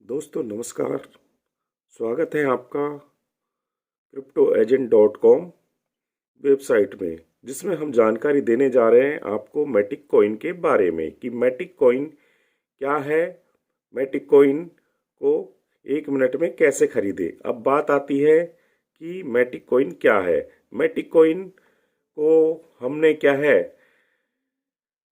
दोस्तों नमस्कार। स्वागत है आपका cryptoagent.com वेबसाइट में, जिसमें हम जानकारी देने जा रहे हैं आपको मैटिक कॉइन के बारे में कि मैटिक कॉइन क्या है, मैटिक कॉइन को 1 मिनट में कैसे खरीदे। अब बात आती है कि मैटिक कॉइन क्या है। मैटिक कॉइन को हमने क्या है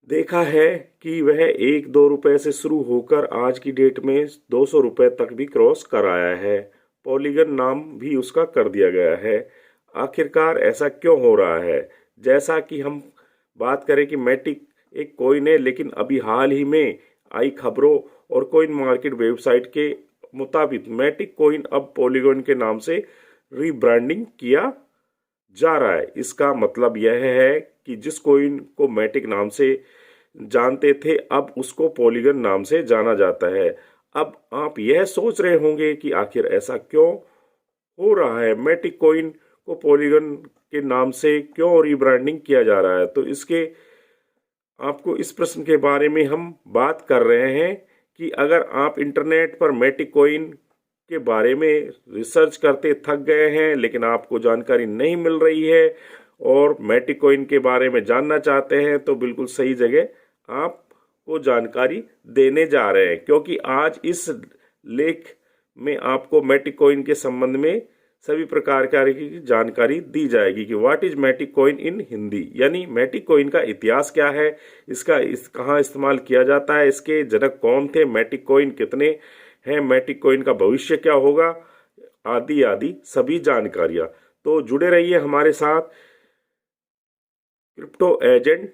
देखा है कि वह 1-2 रुपए से शुरू होकर आज की डेट में 200 रुपए तक भी क्रॉस कर आया है। पॉलीगन नाम भी उसका कर दिया गया है। आखिरकार ऐसा क्यों हो रहा है? जैसा कि हम बात करें कि मैटिक एक कॉइन है, लेकिन अभी हाल ही में आई खबरों और कॉइन मार्केट वेबसाइट के मुताबिक मैटिक कॉइन अब पॉलीगन के नाम से रीब्रांडिंग किया जा रहा है। इसका मतलब यह है कि जिस कॉइन को मैटिक नाम से जानते थे, अब उसको पॉलीगन नाम से जाना जाता है। अब आप यह सोच रहे होंगे कि आखिर ऐसा क्यों हो रहा है, मैटिक कॉइन को पॉलीगन के नाम से क्यों रीब्रांडिंग किया जा रहा है। तो इसके आपको इस प्रश्न के बारे में हम बात कर रहे हैं कि अगर आप इंटरनेट पर मैटिक कॉइन के बारे में रिसर्च करते थक गए हैं, लेकिन आपको जानकारी नहीं मिल रही है और मैटिक कॉइन के बारे में जानना चाहते हैं, तो बिल्कुल सही जगह आपको जानकारी देने जा रहे हैं, क्योंकि आज इस लेख में आपको मैटिक कॉइन के संबंध में सभी प्रकार की जानकारी दी जाएगी कि what is Matic coin in Hindi, यानी मैटिक कॉइन का इतिहास क्या है, इसका कहाँ इस्तेमाल किया जाता है, इसके जनक कौन थे, मैटिक कॉइन कितने हैं, मैटिक कॉइन का भविष्य क्या होगा, आदि आदि सभी जानकारियां। तो जुड़े रहिए हमारे साथ क्रिप्टो एजेंट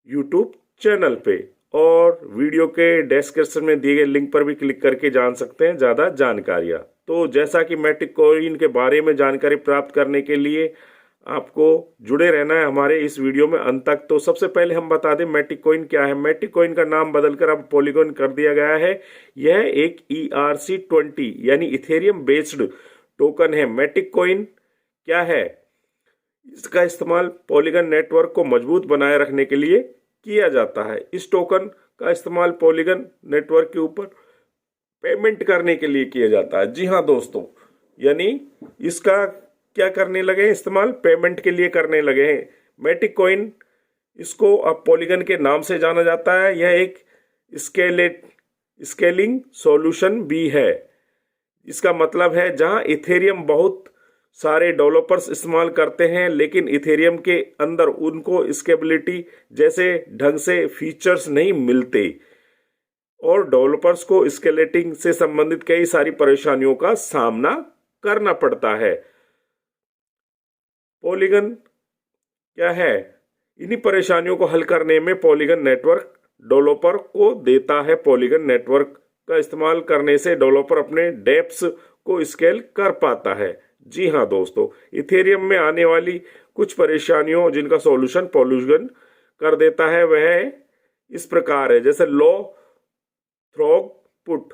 यूट्यूब चैनल पे, और वीडियो के डिस्क्रिप्शन में दिए गए लिंक पर भी क्लिक करके जान सकते हैं ज़्यादा जानकारियाँ। तो जैसा कि मैटिक कॉइन के बारे में जानकारी प्राप्त करने के लिए आपको जुड़े रहना है हमारे इस वीडियो में अंत तक। तो सबसे पहले हम बता दें मैटिक कॉइन क्या है। मैटिक कॉइन का नाम बदलकर अब पॉलीगन कर दिया गया है। यह एक ERC20 यानी इथेरियम बेस्ड टोकन है। मैटिक कॉइन क्या है? इसका इस्तेमाल पॉलीगन नेटवर्क को मजबूत बनाए रखने के लिए किया जाता है। इस टोकन का इस्तेमाल पॉलीगन नेटवर्क के ऊपर पेमेंट करने के लिए किया जाता है। जी हाँ दोस्तों, यानी इसका क्या करने लगे हैं, इस्तेमाल पेमेंट के लिए करने लगे हैं। मैटिक कॉइन, इसको अब पॉलीगन के नाम से जाना जाता है। यह एक स्केलिंग सॉल्यूशन भी है। इसका मतलब है जहां इथेरियम बहुत सारे डेवलपर्स इस्तेमाल करते हैं, लेकिन इथेरियम के अंदर उनको स्केबिलिटी जैसे ढंग से फीचर्स नहीं मिलते और डेवलपर्स को स्केलेटिंग से संबंधित कई सारी परेशानियों का सामना करना पड़ता है। पॉलीगन क्या है? इन्हीं परेशानियों को हल करने में पॉलीगन नेटवर्क डेवलपर को देता है। पॉलीगन नेटवर्क का इस्तेमाल करने से डेवलपर अपने डेप्स को स्केल कर पाता है। जी हाँ दोस्तों, इथेरियम में आने वाली कुछ परेशानियों जिनका सॉल्यूशन पॉलीगन कर देता है, वह इस प्रकार है। जैसे low throughput,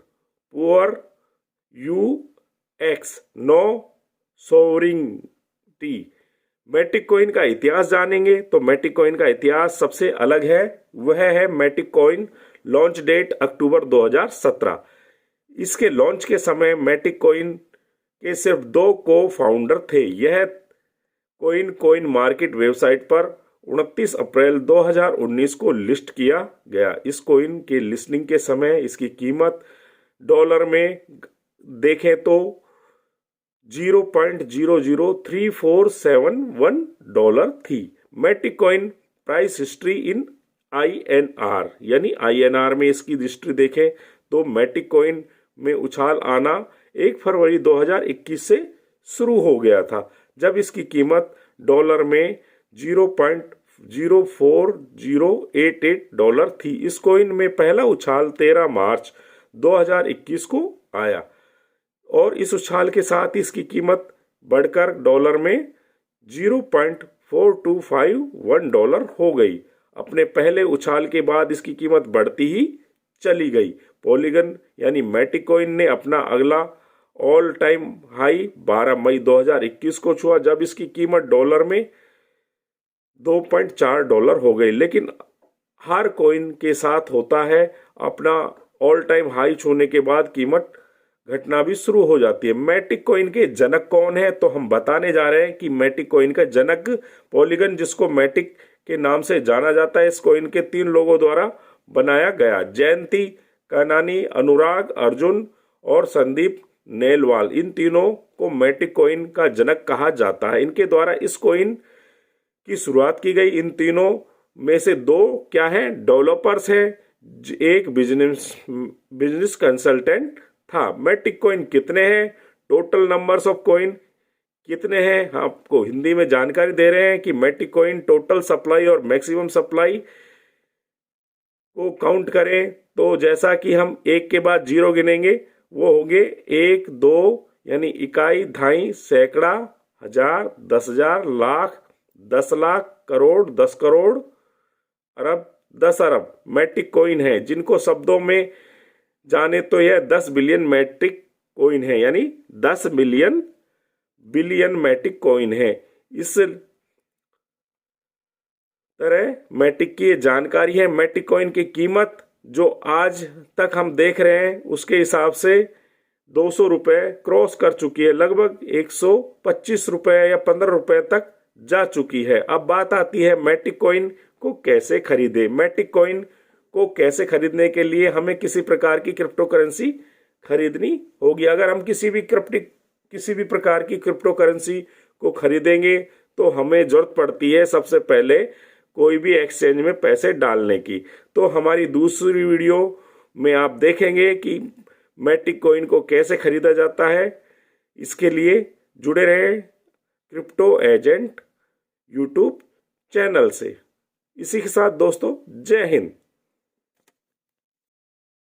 poor UX, no sovereignty. Matic coin का इतिहास जानेंगे तो मैटिक कॉइन का इतिहास सबसे अलग है। वह है Matic coin launch date October 2017। इसके लॉन्च के समय मैटिक कॉइन के सिर्फ 2 को फाउंडर थे। यह कॉइन मार्केट वेबसाइट पर 29 अप्रैल 2019 को लिस्ट किया गया। इस कॉइन के लिस्टिंग के समय इसकी कीमत डॉलर में देखें तो $0.00347 थी। Matic coin price history in INR, यानी INR में इसकी हिस्ट्री देखें तो मैटिक कॉइन में उछाल आना 1 फरवरी 2021 से शुरू हो गया था, जब इसकी कीमत डॉलर में $0.04088 थी। इस कॉइन में पहला उछाल 13 मार्च 2021 को आया और इस उछाल के साथ इसकी कीमत बढ़कर डॉलर में $0.4251 हो गई। अपने पहले उछाल के बाद इसकी कीमत बढ़ती ही चली गई। पॉलीगन यानी मैटिक कॉइन ने अपना अगला ऑल टाइम हाई 12 मई 2021 को छुआ, जब इसकी कीमत डॉलर में $2.4 हो गई। लेकिन हर कॉइन के साथ होता है अपना ऑल टाइम हाई छूने के बाद कीमत घटना भी शुरू हो जाती है। मैटिक कॉइन के जनक कौन है, तो हम बताने जा रहे हैं कि मैटिक कॉइन का जनक पॉलीगन, जिसको मैटिक के नाम से जाना जाता है, इस कॉइन के 3 लोगों द्वारा बनाया गया। जयंती कानानी, अनुराग अर्जुन और संदीप नेलवाल, इन तीनों को मैटिक कॉइन का जनक कहा जाता है। इनके द्वारा इस कॉइन की शुरुआत की गई। इन तीनों में से 2 क्या है, डेवलपर्स है, एक बिजनेस कंसल्टेंट था। मैटिक कॉइन कितने हैं, टोटल नंबर्स ऑफ कॉइन कितने हैं, आपको हिंदी में जानकारी दे रहे हैं कि मैटिक कॉइन टोटल सप्लाई और मैक्सिमम सप्लाई को काउंट करें तो जैसा कि हम 1 के बाद 0 गिनेंगे, वो होंगे 1, 2, यानी इकाई, दहाई, सैकड़ा, हजार, 10,000, लाख, 10 लाख, करोड़, 10 करोड़, अरब, 10 अरब मैटिक कॉइन है, जिनको शब्दों में जाने तो यह 10 बिलियन मैटिक कॉइन है, यानी 10 बिलियन मैटिक कॉइन है। इस तरह मैटिक की जानकारी है। मैटिक कॉइन की कीमत जो आज तक हम देख रहे हैं उसके हिसाब से 200 रुपये क्रॉस कर चुकी है, लगभग 125 रुपये या 15 रुपये तक जा चुकी है। अब बात आती है मैटिक कॉइन को कैसे खरीदे। मैटिक कॉइन को कैसे खरीदने के लिए हमें किसी प्रकार की क्रिप्टो करेंसी खरीदनी होगी। अगर हम किसी भी प्रकार की क्रिप्टो करेंसी को खरीदेंगे तो हमें जरूरत पड़ती है सबसे पहले कोई भी एक्सचेंज में पैसे डालने की। तो हमारी दूसरी वीडियो में आप देखेंगे कि मैटिक कॉइन को कैसे खरीदा जाता है। इसके लिए जुड़े रहें क्रिप्टो एजेंट यूट्यूब चैनल से। इसी के साथ दोस्तों, जय हिंद।